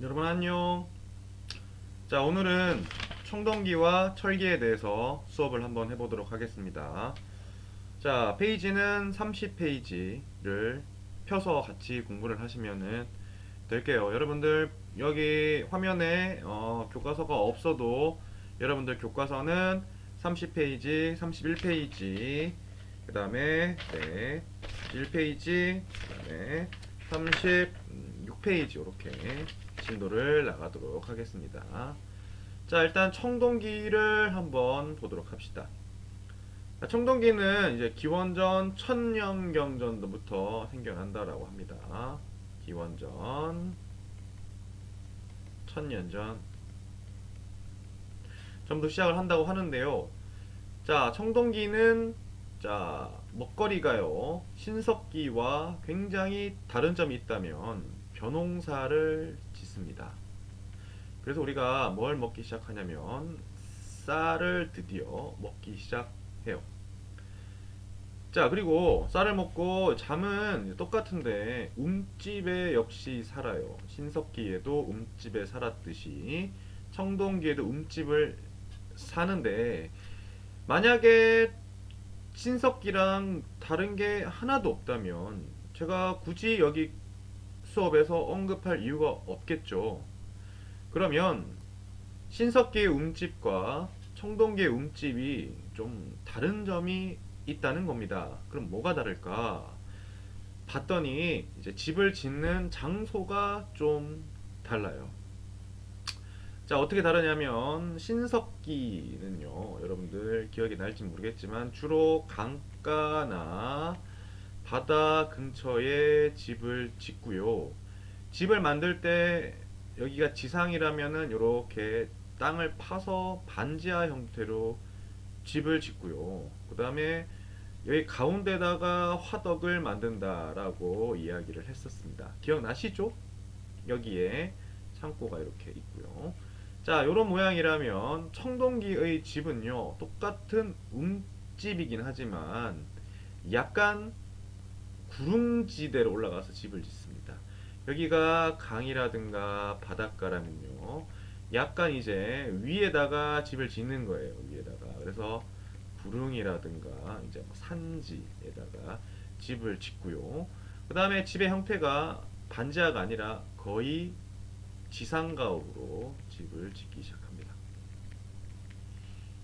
여러분 안녕. 자, 오늘은 청동기와 철기에 대해서 수업을 한번 해보도록 하겠습니다. 자, 페이지는 30페이지를 펴서 같이 공부를 하시면은 될게요. 여러분들 여기 화면에 교과서가 없어도 여러분들 교과서는 30페이지, 31페이지, 그 다음에 1페이지, 그 다음에 36페이지 이렇게 진도를 나가도록 하겠습니다. 자, 일단 청동기를 한번 보도록 합시다. 청동기는 이제 기원전 1000년경 전부터 생겨난다라고 합니다. 기원전 1000년 전 전부터 시작을 한다고 하는데요. 자, 청동기는 자, 먹거리가요. 신석기와 굉장히 다른 점이 있다면 벼농사를 짓습니다. 그래서 우리가 뭘 먹기 시작하냐면 쌀을 드디어 먹기 시작해요. 자, 그리고 쌀을 먹고 잠은 똑같은데 움집에 역시 살아요. 신석기에도 움집에 살았듯이 청동기에도 움집을 사는데, 만약에 신석기랑 다른 게 하나도 없다면 제가 굳이 여기 수업에서 언급할 이유가 없겠죠. 그러면 신석기의 움집과 청동기의 움집이 좀 다른 점이 있다는 겁니다. 그럼 뭐가 다를까? 봤더니 이제 집을 짓는 장소가 좀 달라요. 자, 어떻게 다르냐면 신석기는요, 여러분들 기억이 날지 모르겠지만 주로 강가나 바다 근처에 집을 짓고요. 집을 만들 때 여기가 지상이라면은 이렇게 땅을 파서 반지하 형태로 집을 짓고요. 그 다음에 여기 가운데다가 화덕을 만든다라고 이야기를 했었습니다. 기억나시죠? 여기에 창고가 이렇게 있고요. 자, 요런 모양이라면 청동기의 집은요, 똑같은 움집이긴 하지만 약간 구릉지대로 올라가서 집을 짓습니다. 여기가 강이라든가 바닷가라면요, 약간 이제 위에다가 집을 짓는 거예요. 위에다가. 그래서 구릉이라든가 이제 뭐 산지에다가 집을 짓고요. 그 다음에 집의 형태가 반지하가 아니라 거의 지상가옥으로 집을 짓기 시작합니다.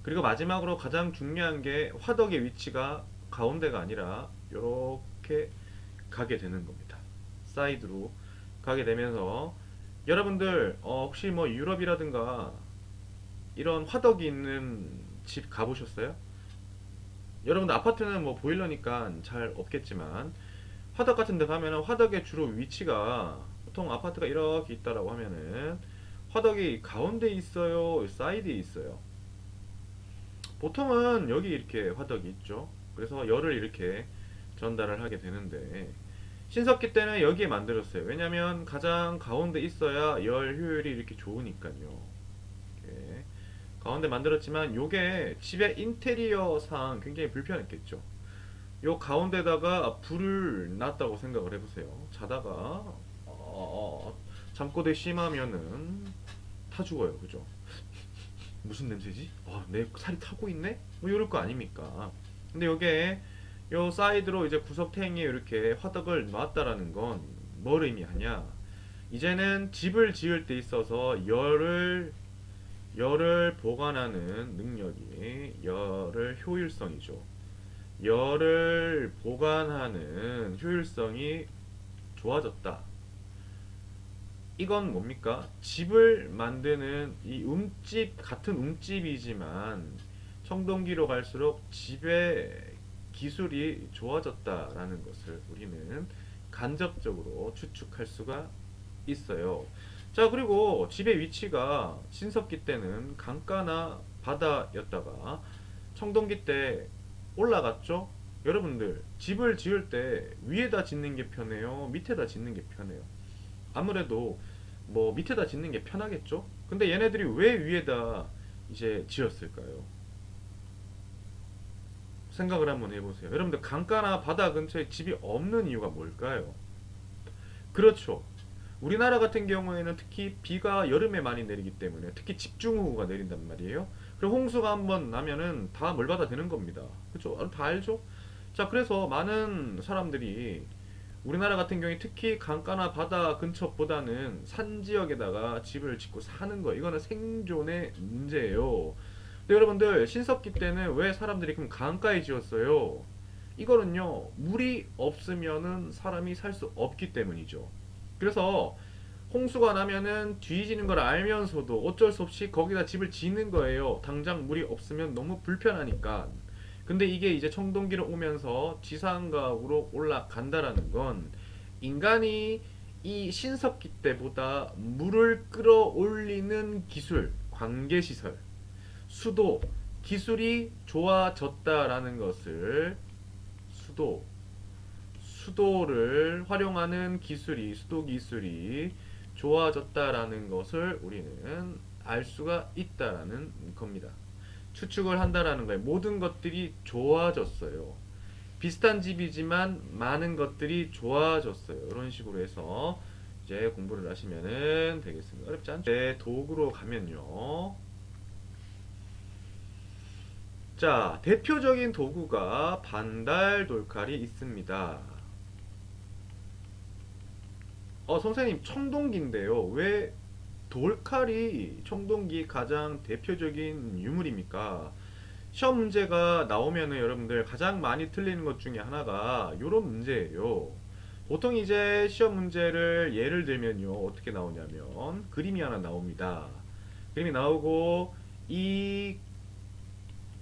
그리고 마지막으로 가장 중요한 게 화덕의 위치가 가운데가 아니라 이렇게 가게 되는 겁니다. 사이드로 가게 되면서 여러분들 혹시 뭐 유럽이라든가 이런 화덕이 있는 집 가보셨어요? 여러분들 아파트는 뭐 보일러니까 잘 없겠지만 화덕 같은 데 가면은 화덕의 주로 위치가 보통 아파트가 이렇게 있다라고 하면은 화덕이 가운데 있어요, 사이드에 있어요. 보통은 여기 이렇게 화덕이 있죠. 그래서 열을 이렇게 전달을 하게 되는데 신석기 때는 여기에 만들었어요. 왜냐면 가장 가운데 있어야 열 효율이 이렇게 좋으니까요. 이렇게 가운데 만들었지만 요게 집의 인테리어상 굉장히 불편했겠죠. 요 가운데다가 불을 놨다고 생각을 해보세요. 자다가 잠꼬대 심하면은 타 죽어요. 그죠? 무슨 냄새지? 내 살이 타고 있네? 뭐 이럴 거 아닙니까? 근데 요게 요 사이드로 이제 구석탱이에 이렇게 화덕을 놨다라는 건 뭘 의미하냐? 이제는 집을 지을 때 있어서 열을 보관하는 능력이, 열을 효율성이죠. 열을 보관하는 효율성이 좋아졌다. 이건 뭡니까? 집을 만드는 이 움집, 같은 움집이지만 청동기로 갈수록 집의 기술이 좋아졌다라는 것을 우리는 간접적으로 추측할 수가 있어요. 자, 그리고 집의 위치가 신석기 때는 강가나 바다였다가 청동기 때 올라갔죠? 여러분들, 집을 지을 때 위에다 짓는 게 편해요? 밑에다 짓는 게 편해요? 아무래도 뭐 밑에다 짓는 게 편하겠죠? 근데 얘네들이 왜 위에다 이제 지었을까요? 생각을 한번 해보세요. 여러분들 강가나 바다 근처에 집이 없는 이유가 뭘까요? 그렇죠. 우리나라 같은 경우에는 특히 비가 여름에 많이 내리기 때문에 특히 집중호우가 내린단 말이에요. 그럼 홍수가 한번 나면은 다 멀받아 되는 겁니다. 그죠? 다 알죠? 자, 그래서 많은 사람들이 우리나라 같은 경우에 특히 강가나 바다 근처보다는 산 지역에다가 집을 짓고 사는 거, 이거는 생존의 문제예요. 근데 여러분들, 신석기 때는 왜 사람들이 그럼 강가에 지었어요? 이거는요, 물이 없으면은 사람이 살 수 없기 때문이죠. 그래서 홍수가 나면은 뒤지는 걸 알면서도 어쩔 수 없이 거기다 집을 짓는 거예요. 당장 물이 없으면 너무 불편하니까. 근데 이게 이제 청동기를 오면서 지상가옥으로 올라간다라는 건 인간이 이 신석기 때보다 물을 끌어올리는 기술, 관계시설, 수도, 기술이 좋아졌다라는 것을 수도, 수도를 활용하는 기술이, 수도 기술이 좋아졌다라는 것을 우리는 알 수가 있다라는 겁니다. 추측을 한다라는 거예요. 모든 것들이 좋아졌어요. 비슷한 집이지만 많은 것들이 좋아졌어요. 이런 식으로 해서 이제 공부를 하시면 되겠습니다. 어렵지 않죠? 네, 도구로 가면요. 자, 대표적인 도구가 반달 돌칼이 있습니다. 선생님, 청동기인데요. 왜 돌칼이 청동기 가장 대표적인 유물입니까? 시험 문제가 나오면은 여러분들 가장 많이 틀리는 것 중에 하나가 요런 문제예요. 보통 이제 시험 문제를 예를 들면요. 어떻게 나오냐면 그림이 하나 나옵니다. 그림이 나오고 이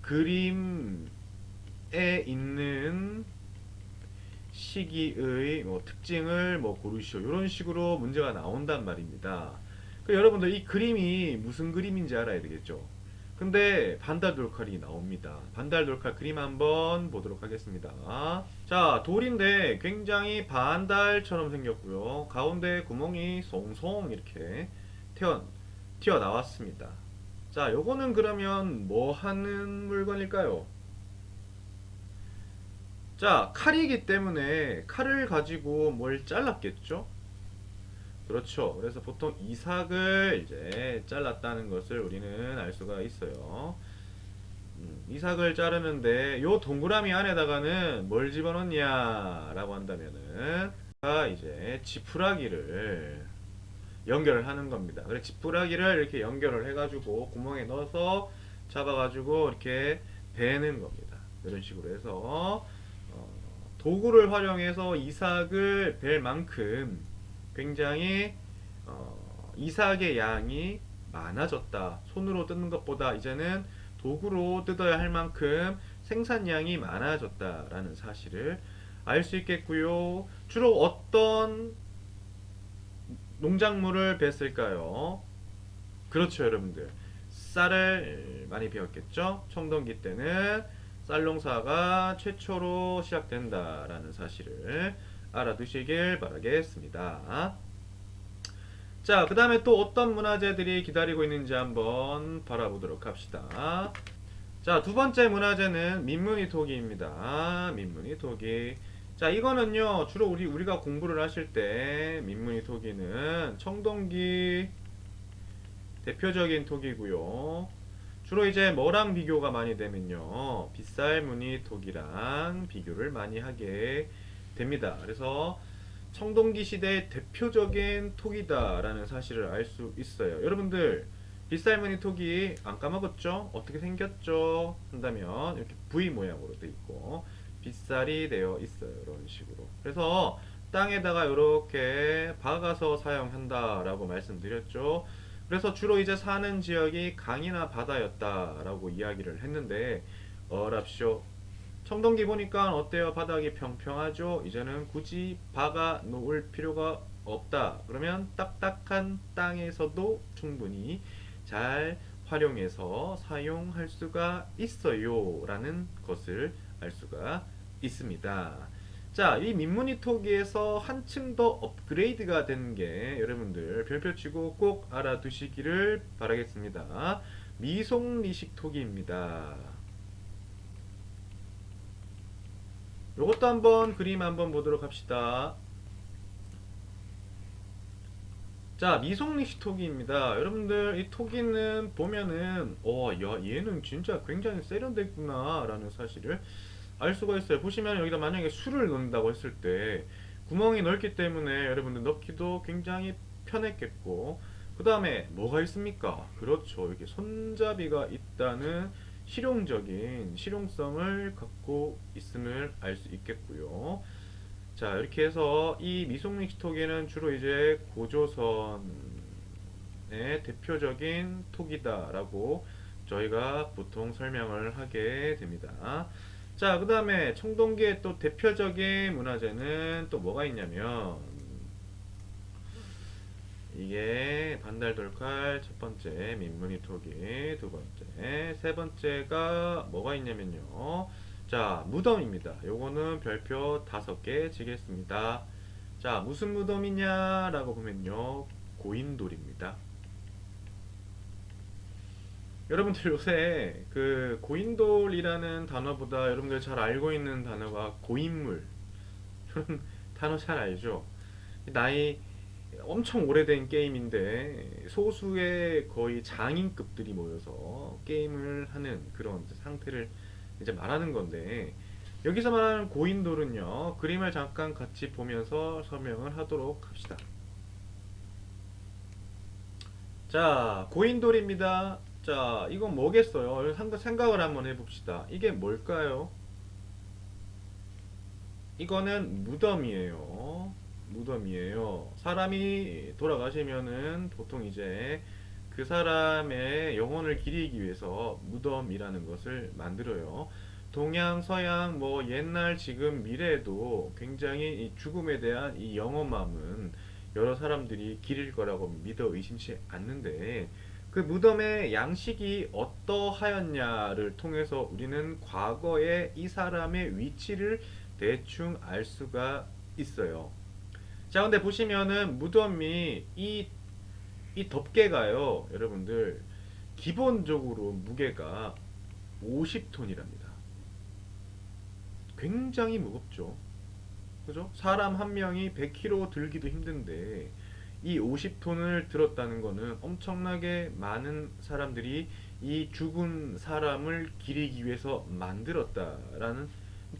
그림에 있는 시기의 뭐 특징을 뭐 고르시오. 이런 식으로 문제가 나온단 말입니다. 그 여러분들 이 그림이 무슨 그림인지 알아야 되겠죠. 근데 반달돌칼이 나옵니다. 반달돌칼 그림 한번 보도록 하겠습니다. 자, 돌인데 굉장히 반달처럼 생겼고요. 가운데 구멍이 송송 이렇게 튀어나왔습니다. 자, 요거는 그러면 뭐 하는 물건일까요? 자, 칼이기 때문에 칼을 가지고 뭘 잘랐겠죠? 그렇죠. 그래서 보통 이삭을 이제 잘랐다는 것을 우리는 알 수가 있어요. 이삭을 자르는데 요 동그라미 안에다가는 뭘 집어넣냐 라고 한다면은 이제 지푸라기를 연결을 하는 겁니다. 그래, 지푸라기를 이렇게 연결을 해가지고 구멍에 넣어서 잡아가지고 이렇게 베는 겁니다. 이런 식으로 해서 도구를 활용해서 이삭을 벨 만큼 굉장히 이삭의 양이 많아졌다. 손으로 뜯는 것보다 이제는 도구로 뜯어야 할 만큼 생산량이 많아졌다라는 사실을 알 수 있겠고요. 주로 어떤 농작물을 뱄을까요? 그렇죠, 여러분들. 쌀을 많이 베었겠죠? 청동기 때는 쌀 농사가 최초로 시작된다라는 사실을 알아두시길 바라겠습니다. 자, 그 다음에 또 어떤 문화재들이 기다리고 있는지 한번 바라보도록 합시다. 자, 두 번째 문화재는 민무늬 토기입니다. 민무늬 토기. 자, 이거는요, 주로 우리가 공부를 하실 때 민무늬 토기는 청동기 대표적인 토기고요. 주로 이제 뭐랑 비교가 많이 되면요, 빗살무늬 토기랑 비교를 많이 하게 됩니다. 그래서 청동기 시대의 대표적인 토기다라는 사실을 알 수 있어요. 여러분들, 빗살무늬 토기 안 까먹었죠? 어떻게 생겼죠? 한다면 이렇게 V 모양으로 돼 있고 빗살이 되어 있어요. 이런 식으로. 그래서 땅에다가 이렇게 박아서 사용한다라고 말씀드렸죠. 그래서 주로 이제 사는 지역이 강이나 바다였다라고 이야기를 했는데, 어랍쇼. 청동기 보니까 어때요? 바닥이 평평하죠? 이제는 굳이 박아 놓을 필요가 없다. 그러면 딱딱한 땅에서도 충분히 잘 활용해서 사용할 수가 있어요. 라는 것을 알 수가 있습니다. 자, 이 민무늬 토기에서 한층 더 업그레이드가 된 게 여러분들 별표 치고 꼭 알아두시기를 바라겠습니다. 미송리식 토기입니다. 요것도 한번 그림 한번 보도록 합시다. 자, 미속립식 토기입니다. 여러분들 이 토기는 보면은 야 얘는 진짜 굉장히 세련됐구나 라는 사실을 알 수가 있어요. 보시면 여기다 만약에 술을 넣는다고 했을 때 구멍이 넓기 때문에 여러분들 넣기도 굉장히 편했겠고, 그 다음에 뭐가 있습니까? 그렇죠, 이렇게 손잡이가 있다는 실용적인 실용성을 갖고 있음을 알 수 있겠고요. 자, 이렇게 해서 이 미속립식 토기는 주로 이제 고조선의 대표적인 토기다라고 저희가 보통 설명을 하게 됩니다. 자, 그 다음에 청동기의 또 대표적인 문화재는 또 뭐가 있냐면, 이게 반달돌칼 첫 번째, 민무늬 토기 두 번째, 세 번째가 뭐가 있냐면요. 자, 무덤입니다. 요거는 별표 5개 지겠습니다. 자, 무슨 무덤이냐라고 보면요, 고인돌입니다. 여러분들 요새 그 고인돌이라는 단어보다 여러분들 잘 알고 있는 단어가 고인물, 이런 단어 잘 알죠? 나이 엄청 오래된 게임인데 소수의 거의 장인급들이 모여서 게임을 하는 그런 상태를 이제 말하는 건데, 여기서 말하는 고인돌은요, 그림을 잠깐 같이 보면서 설명을 하도록 합시다. 자, 고인돌입니다. 자, 이건 뭐겠어요? 생각을 한번 해봅시다. 이게 뭘까요? 이거는 무덤이에요. 무덤이에요. 사람이 돌아가시면은 보통 이제 그 사람의 영혼을 기리기 위해서 무덤이라는 것을 만들어요. 동양, 서양, 뭐 옛날, 지금, 미래에도 굉장히 이 죽음에 대한 이 영험함은 여러 사람들이 기릴 거라고 믿어 의심치 않는데, 그 무덤의 양식이 어떠하였냐를 통해서 우리는 과거에 이 사람의 위치를 대충 알 수가 있어요. 자, 근데 보시면은 무덤이 이 덮개가요, 여러분들 기본적으로 무게가 50톤이랍니다. 굉장히 무겁죠. 그죠? 사람 한 명이 100kg 들기도 힘든데 이 50톤을 들었다는 거는 엄청나게 많은 사람들이 이 죽은 사람을 기리기 위해서 만들었다라는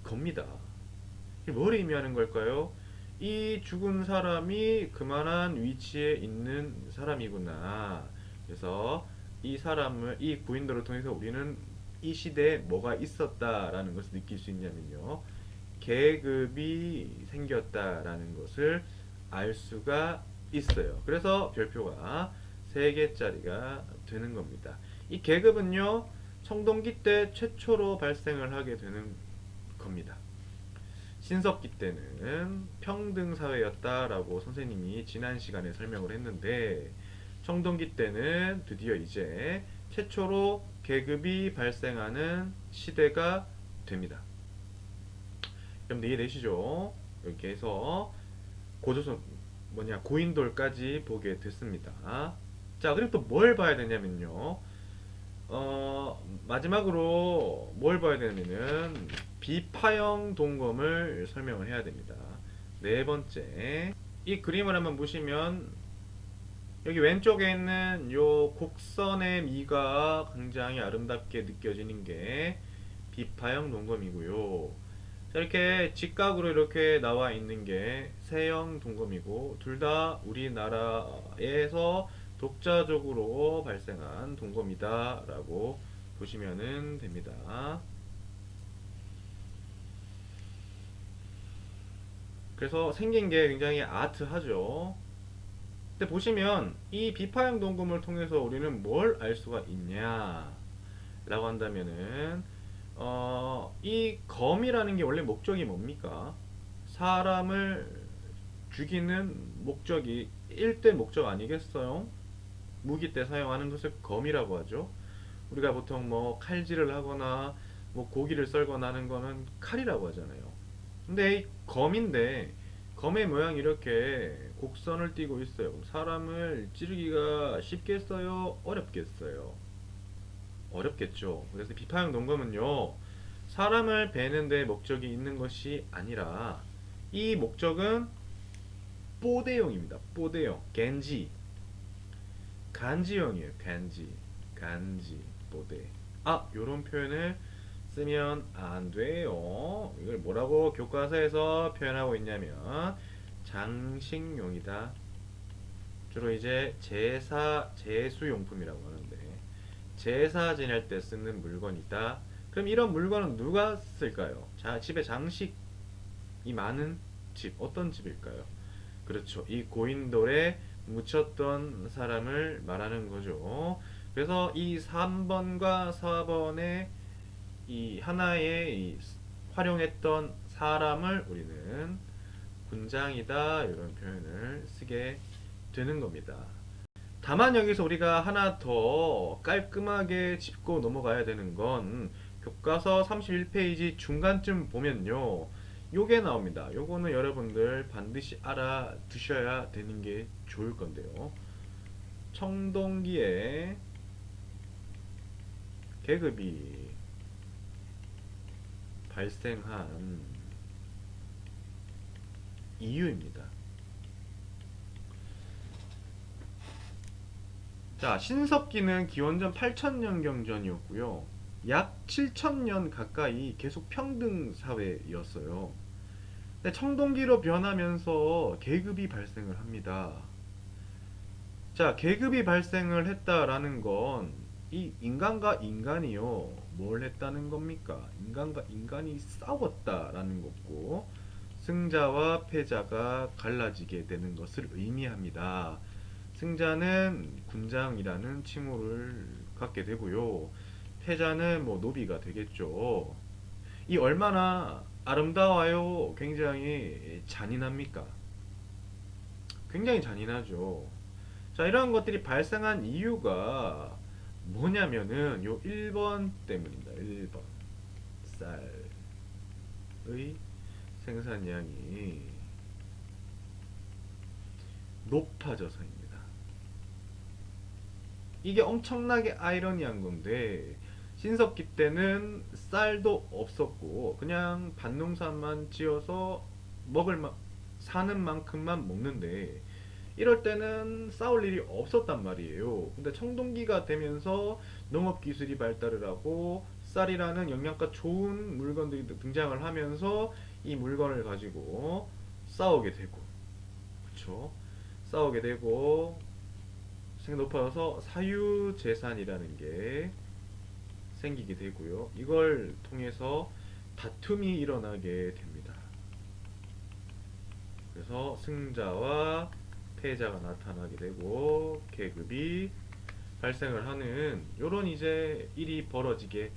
겁니다. 이게 뭘 의미하는 걸까요? 이 죽은 사람이 그만한 위치에 있는 사람이구나. 그래서 이 사람을, 이 고인돌을 통해서 우리는 이 시대에 뭐가 있었다라는 것을 느낄 수 있냐면요, 계급이 생겼다라는 것을 알 수가 있어요. 그래서 별표가 3개짜리가 되는 겁니다. 이 계급은요, 청동기 때 최초로 발생을 하게 되는 겁니다. 신석기 때는 평등사회였다라고 선생님이 지난 시간에 설명을 했는데, 청동기 때는 드디어 이제 최초로 계급이 발생하는 시대가 됩니다. 여러분들 이해되시죠? 이렇게 해서 고조선 고인돌까지 보게 됐습니다. 자, 그리고 또 뭘 봐야 되냐면요, 마지막으로 뭘 봐야 되냐면은 비파형 동검을 설명을 해야 됩니다. 네 번째, 이 그림을 한번 보시면 여기 왼쪽에 있는 요 곡선의 미가 굉장히 아름답게 느껴지는 게 비파형 동검이고요. 자, 이렇게 직각으로 이렇게 나와 있는 게 세형 동검이고, 둘 다 우리나라에서 독자적으로 발생한 동검이다 라고 보시면 됩니다. 그래서 생긴 게 굉장히 아트하죠. 근데 보시면 이 비파형 동검을 통해서 우리는 뭘 알 수가 있냐 라고 한다면은, 이 검이라는 게 원래 목적이 뭡니까? 사람을 죽이는 목적이 1대 목적 아니겠어요? 무기 때 사용하는 것을 검이라고 하죠. 우리가 보통 뭐 칼질을 하거나 뭐 고기를 썰거나 하는 거는 칼이라고 하잖아요. 근데 이 검인데, 검의 모양이 이렇게 곡선을 띠고 있어요. 사람을 찌르기가 쉽겠어요? 어렵겠어요? 어렵겠죠. 그래서 비파형 농검은요, 사람을 베는데 목적이 있는 것이 아니라 이 목적은 뽀대용입니다. 뽀대용, 겐지. 간지형이에요. 간지, 또대. 아, 요런 표현을 쓰면 안 돼요. 이걸 뭐라고 교과서에서 표현하고 있냐면 장식용이다. 주로 이제 제수용품이라고 하는데 제사 지낼 때 쓰는 물건이다. 그럼 이런 물건은 누가 쓸까요? 자, 집에 장식이 많은 집, 어떤 집일까요? 그렇죠. 이 고인돌에 묻혔던 사람을 말하는 거죠. 그래서 이 3번과 4번의 이 하나의 활용했던 사람을 우리는 군장이다 이런 표현을 쓰게 되는 겁니다. 다만 여기서 우리가 하나 더 깔끔하게 짚고 넘어가야 되는 건 교과서 31페이지 중간쯤 보면요. 요게 나옵니다. 요거는 여러분들 반드시 알아두셔야 되는 게 좋을 건데요. 청동기에 계급이 발생한 이유입니다. 자, 신석기는 기원전 8000년 경전이었고요. 약 7000년 가까이 계속 평등 사회였어요. 근데 청동기로 변하면서 계급이 발생을 합니다. 자, 계급이 발생을 했다라는 건 이 인간과 인간이요. 뭘 했다는 겁니까? 인간과 인간이 싸웠다라는 거고 승자와 패자가 갈라지게 되는 것을 의미합니다. 승자는 군장이라는 칭호를 갖게 되고요. 패자는 뭐 노비가 되겠죠. 이 얼마나 아름다워요. 굉장히 잔인합니까? 굉장히 잔인하죠. 자, 이런 것들이 발생한 이유가 뭐냐면은 요 1번 때문입니다. 1번. 쌀의 생산량이 높아져서입니다. 이게 엄청나게 아이러니한 건데 신석기 때는 쌀도 없었고 그냥 밭농사만 지어서 사는 만큼만 먹는데 이럴 때는 싸울 일이 없었단 말이에요. 근데 청동기가 되면서 농업기술이 발달을 하고 쌀이라는 영양가 좋은 물건들이 등장을 하면서 이 물건을 가지고 싸우게 되고, 그쵸? 싸우게 되고 높아져서 사유재산이라는 게 생기게 되고요. 이걸 통해서 다툼이 일어나게 됩니다. 그래서 승자와 패자가 나타나게 되고 계급이 발생을 하는 요런 이제 일이 벌어지게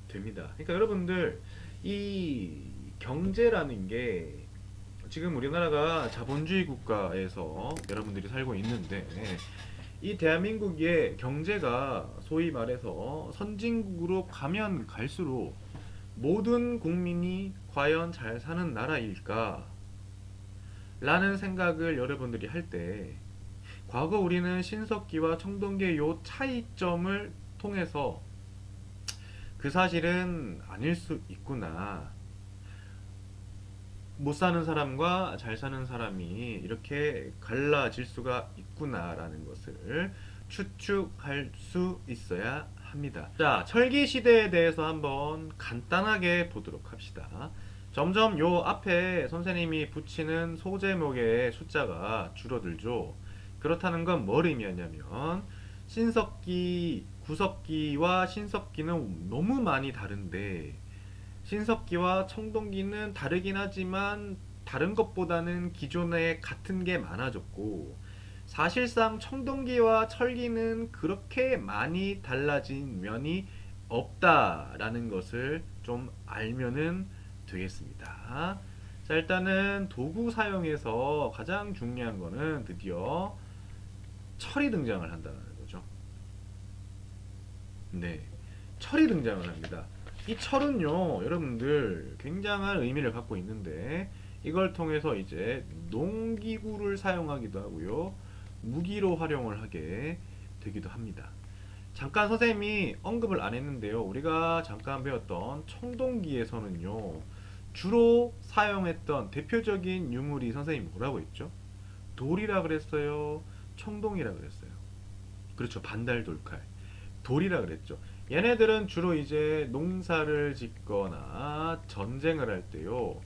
됩니다. 그러니까 여러분들 이 경제라는 게 지금 우리나라가 자본주의 국가에서 여러분들이 살고 있는데 이 대한민국의 경제가 소위 말해서 선진국으로 가면 갈수록 모든 국민이 과연 잘 사는 나라일까? 라는 생각을 여러분들이 할 때 과거 우리는 신석기와 청동기의 요 차이점을 통해서 그 사실은 아닐 수 있구나. 못 사는 사람과 잘 사는 사람이 이렇게 갈라질 수가 있구나라는 것을 추측할 수 있어야 합니다. 자, 철기 시대에 대해서 한번 간단하게 보도록 합시다. 점점 요 앞에 선생님이 붙이는 소제목의 숫자가 줄어들죠. 그렇다는 건 뭘 의미하냐면 신석기, 구석기와 신석기는 너무 많이 다른데 신석기와 청동기는 다르긴 하지만 다른 것보다는 기존에 같은 게 많아졌고 사실상 청동기와 철기는 그렇게 많이 달라진 면이 없다라는 것을 좀 알면은 되겠습니다. 자, 일단은 도구 사용에서 가장 중요한 거는 드디어 철이 등장을 한다는 거죠. 네, 철이 등장을 합니다. 이 철은요, 여러분들 굉장한 의미를 갖고 있는데 이걸 통해서 이제 농기구를 사용하기도 하고요, 무기로 활용을 하게 되기도 합니다. 잠깐 선생님이 언급을 안 했는데요. 우리가 잠깐 배웠던 청동기에서는요, 주로 사용했던 대표적인 유물이 선생님이 뭐라고 했죠? 돌이라 그랬어요? 청동이라 그랬어요? 그렇죠. 반달돌칼. 돌이라 그랬죠. 얘네들은 주로 이제 농사를 짓거나 전쟁을 할 때요.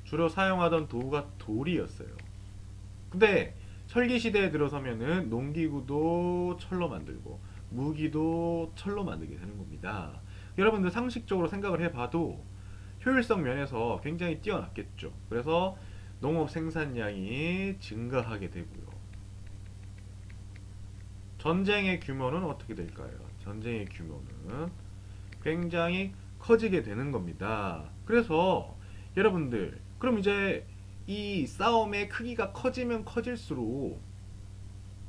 주로 사용하던 도구가 돌이었어요. 근데 철기 시대에 들어서면은 농기구도 철로 만들고 무기도 철로 만들게 되는 겁니다. 여러분들 상식적으로 생각을 해봐도 효율성 면에서 굉장히 뛰어났겠죠. 그래서 농업 생산량이 증가하게 되고요. 전쟁의 규모는 어떻게 될까요? 전쟁의 규모는 굉장히 커지게 되는 겁니다. 그래서 여러분들, 그럼 이제 이 싸움의 크기가 커지면 커질수록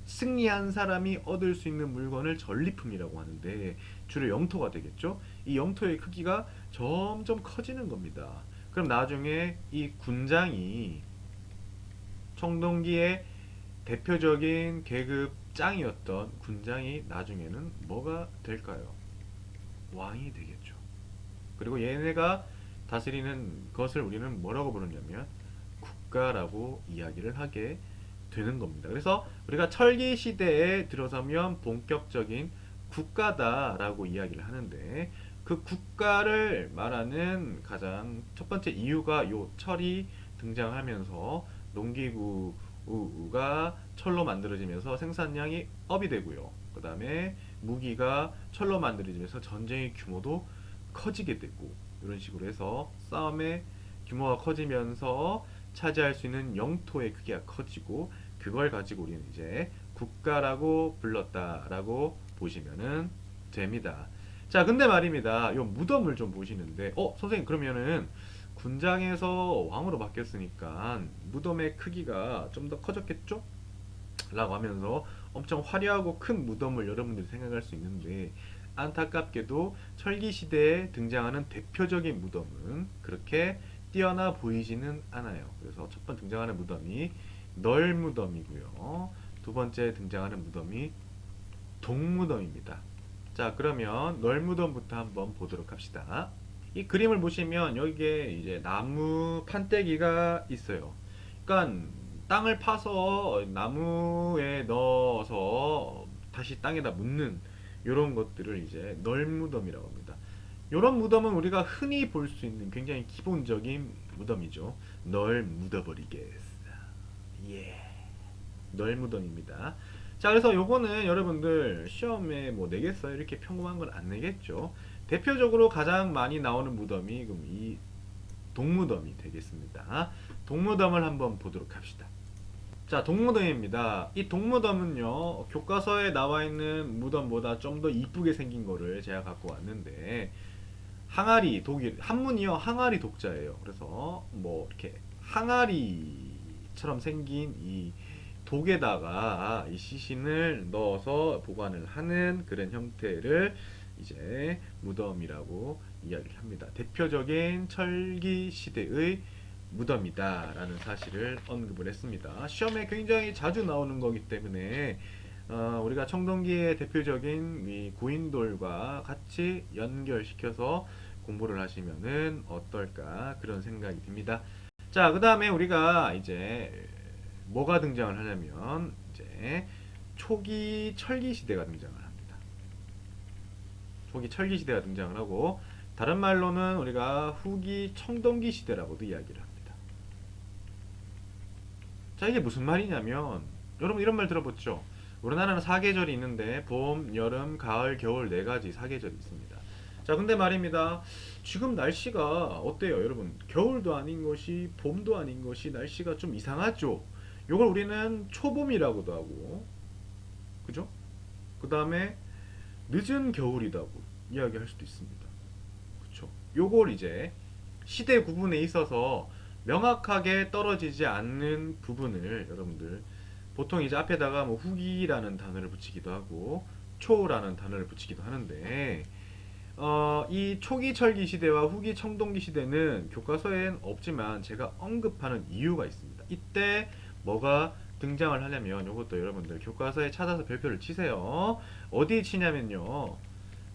승리한 사람이 얻을 수 있는 물건을 전리품이라고 하는데 주로 영토가 되겠죠? 이 영토의 크기가 점점 커지는 겁니다. 그럼 나중에 이 군장이 청동기의 대표적인 계급 짱이었던 군장이 나중에는 뭐가 될까요? 왕이 되겠죠. 그리고 얘네가 다스리는 것을 우리는 뭐라고 부르냐면 국가라고 이야기를 하게 되는 겁니다. 그래서 우리가 철기 시대에 들어서면 본격적인 국가다라고 이야기를 하는데 그 국가를 말하는 가장 첫 번째 이유가 요 철이 등장하면서 농기구가 철로 만들어지면서 생산량이 업이 되고요. 그 다음에 무기가 철로 만들어지면서 전쟁의 규모도 커지게 되고 이런 식으로 해서 싸움의 규모가 커지면서 차지할 수 있는 영토의 크기가 커지고 그걸 가지고 우리는 이제 국가라고 불렀다라고 보시면은 됩니다. 자, 근데 말입니다. 요 무덤을 좀 보시는데, 선생님 그러면은 군장에서 왕으로 바뀌었으니까 무덤의 크기가 좀 더 커졌겠죠? 라고 하면서 엄청 화려하고 큰 무덤을 여러분들이 생각할 수 있는데 안타깝게도 철기 시대에 등장하는 대표적인 무덤은 그렇게 뛰어나 보이지는 않아요. 그래서 첫 번 등장하는 무덤이 널무덤이고요. 두 번째 등장하는 무덤이 동무덤입니다. 자, 그러면 널무덤부터 한번 보도록 합시다. 이 그림을 보시면 여기에 이제 나무 판때기가 있어요. 그러니까 땅을 파서 나무에 넣어서 다시 땅에다 묻는 이런 것들을 이제 널무덤이라고 합니다. 이런 무덤은 우리가 흔히 볼 수 있는 굉장히 기본적인 무덤이죠. 널 묻어버리겠어. 예. 널무덤입니다. 자, 그래서 요거는 여러분들 시험에 뭐 내겠어요? 이렇게 평범한 건 안 내겠죠. 대표적으로 가장 많이 나오는 무덤이 그럼 이 동무덤이 되겠습니다. 동무덤을 한번 보도록 합시다. 자, 동무덤입니다. 이 동무덤은요, 교과서에 나와 있는 무덤보다 좀 더 이쁘게 생긴 거를 제가 갖고 왔는데, 항아리, 독일, 한문이요, 항아리 독자예요. 그래서 뭐 이렇게 항아리처럼 생긴 이 독에다가 이 시신을 넣어서 보관을 하는 그런 형태를 이제 무덤이라고 이야기를 합니다. 대표적인 철기 시대의 무덤이다라는 사실을 언급을 했습니다. 시험에 굉장히 자주 나오는 거기 때문에 우리가 청동기의 대표적인 이 고인돌과 같이 연결시켜서 공부를 하시면은 어떨까 그런 생각이 듭니다. 자, 그 다음에 우리가 이제 뭐가 등장을 하냐면 이제 초기 철기 시대가 등장을 합니다. 초기 철기 시대가 등장을 하고 다른 말로는 우리가 후기 청동기 시대라고도 이야기를 합니다. 자, 이게 무슨 말이냐면 여러분 이런 말 들어봤죠? 우리나라는 사계절이 있는데 봄, 여름, 가을, 겨울 네 가지 사계절이 있습니다. 자, 근데 말입니다. 지금 날씨가 어때요, 여러분? 겨울도 아닌 것이 봄도 아닌 것이 날씨가 좀 이상하죠? 요걸 우리는 초봄이라고도 하고, 그죠? 그 다음에 늦은 겨울이라고 이야기할 수도 있습니다. 그쵸? 요걸 이제 시대 구분에 있어서 명확하게 떨어지지 않는 부분을 여러분들 보통 이제 앞에다가 뭐 후기라는 단어를 붙이기도 하고 초라는 단어를 붙이기도 하는데 이 초기 철기 시대와 후기 청동기 시대는 교과서엔 없지만 제가 언급하는 이유가 있습니다. 이때 뭐가 등장을 하려면 이것도 여러분들 교과서에 찾아서 별표를 치세요. 어디 치냐면요.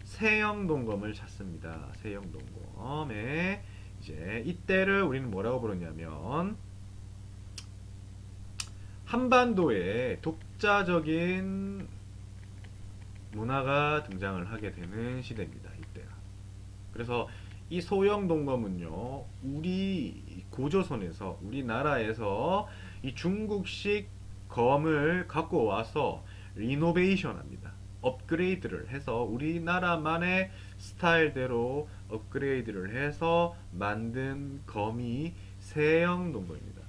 세영동검을 찾습니다. 세영동검에 이제 이때를 우리는 뭐라고 부르냐면 한반도의 독자적인 문화가 등장을 하게 되는 시대입니다. 이때가. 그래서 이 소형동검은요, 우리 고조선에서, 우리나라에서 이 중국식 검을 갖고 와서 리노베이션 합니다. 업그레이드를 해서 우리나라만의 스타일대로 업그레이드를 해서 만든 검이 세형동검입니다.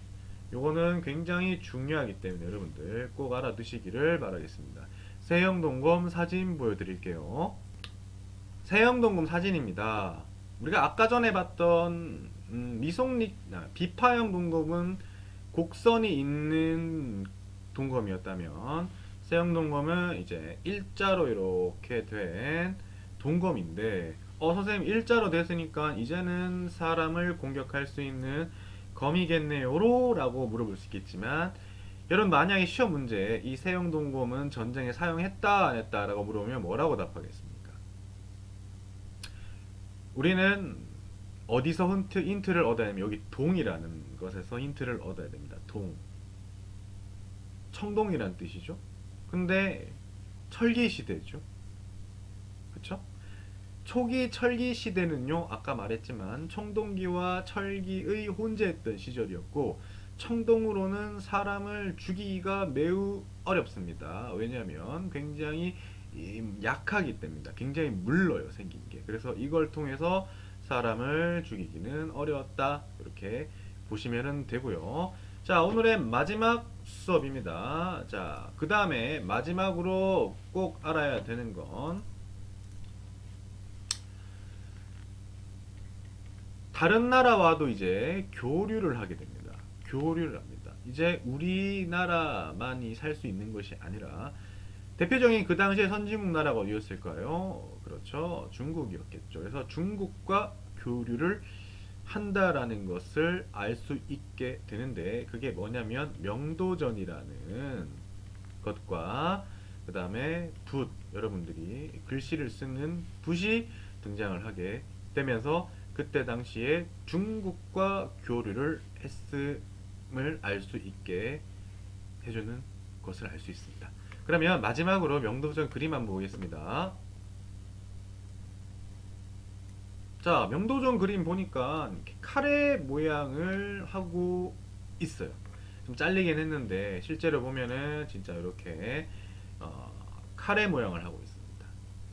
요거는 굉장히 중요하기 때문에 여러분들 꼭 알아두시기를 바라겠습니다. 세형동검 사진 보여드릴게요. 세형동검 사진입니다. 우리가 아까 전에 봤던 비파형 동검은 곡선이 있는 동검이었다면 세형동검은 이제 일자로 이렇게 된 동검인데 선생님 일자로 됐으니까 이제는 사람을 공격할 수 있는 검이겠네요 라고 물어볼 수 있겠지만 여러분 만약에 시험 문제에 이 세형동검은 전쟁에 사용했다 안 했다 라고 물어보면 뭐라고 답하겠습니까? 우리는 어디서 힌트를 얻어야 되면 여기 동이라는 것에서 힌트를 얻어야 됩니다. 동. 청동이란 뜻이죠. 근데 철기 시대죠. 그쵸? 초기 철기 시대는요, 아까 말했지만 청동기와 철기의 혼재했던 시절이었고 청동으로는 사람을 죽이기가 매우 어렵습니다. 왜냐하면 굉장히 약하기 때문이다. 굉장히 물러요, 생긴 게. 그래서 이걸 통해서 사람을 죽이기는 어려웠다. 이렇게 보시면 되고요. 자, 오늘의 마지막 수업입니다. 자, 그 다음에 마지막으로 꼭 알아야 되는 건 다른 나라와도 이제 교류를 하게 됩니다. 교류를 합니다. 이제 우리나라만이 살 수 있는 것이 아니라 대표적인 그 당시에 선진국 나라가 어디였을까요? 그렇죠. 중국이었겠죠. 그래서 중국과 교류를 한다라는 것을 알 수 있게 되는데 그게 뭐냐면 명도전이라는 것과 그 다음에 붓, 여러분들이 글씨를 쓰는 붓이 등장을 하게 되면서 그때 당시에 중국과 교류를 했음을 알 수 있게 해주는 것을 알 수 있습니다. 그러면 마지막으로 명도전 그림 한번 보겠습니다. 자, 명도전 그림 보니까 카레 모양을 하고 있어요. 좀 잘리긴 했는데 실제로 보면은 진짜 이렇게 카레 모양을 하고 있습니다.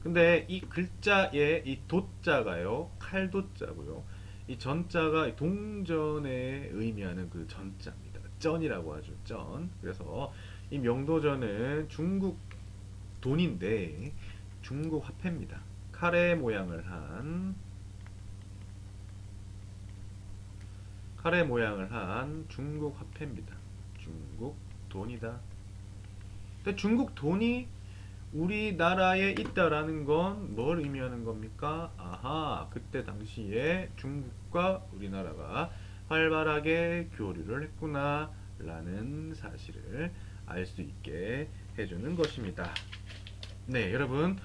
근데 이 글자의 이 도자가요, 칼도자고요. 이 전자가 동전에 의미하는 그 전자입니다. 전이라고 하죠, 전. 그래서 이 명도전은 중국 돈인데 중국 화폐입니다. 카레 모양을 한 중국 화폐입니다. 중국 돈이다. 근데 중국 돈이 우리나라에 있다라는 건 뭘 의미하는 겁니까? 아하, 그때 당시에 중국과 우리나라가 활발하게 교류를 했구나 라는 사실을 알 수 있게 해주는 것입니다. 네, 여러분.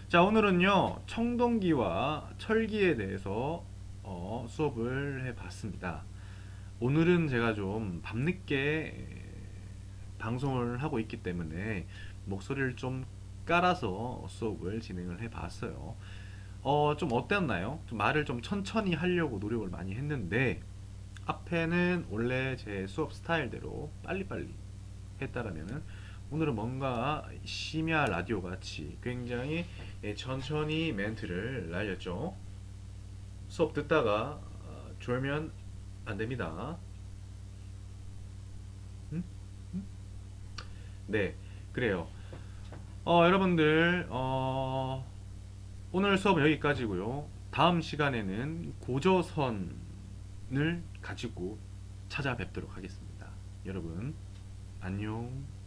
자, 오늘은요, 청동기와 철기에 대해서 수업을 해봤습니다. 오늘은 제가 좀 밤늦게 방송을 하고 있기 때문에 목소리를 좀 깔아서 수업을 진행을 해봤어요. 좀 어땠나요? 좀 말을 좀 천천히 하려고 노력을 많이 했는데 앞에는 원래 제 수업 스타일대로 빨리빨리 했다라면은 오늘은 뭔가 심야 라디오 같이 굉장히 천천히 멘트를 날렸죠. 수업 듣다가 졸면 안 됩니다. 음? 음? 네, 그래요. 여러분들 오늘 수업은 여기까지고요. 다음 시간에는 고조선을 가지고 찾아뵙도록 하겠습니다. 여러분 안녕.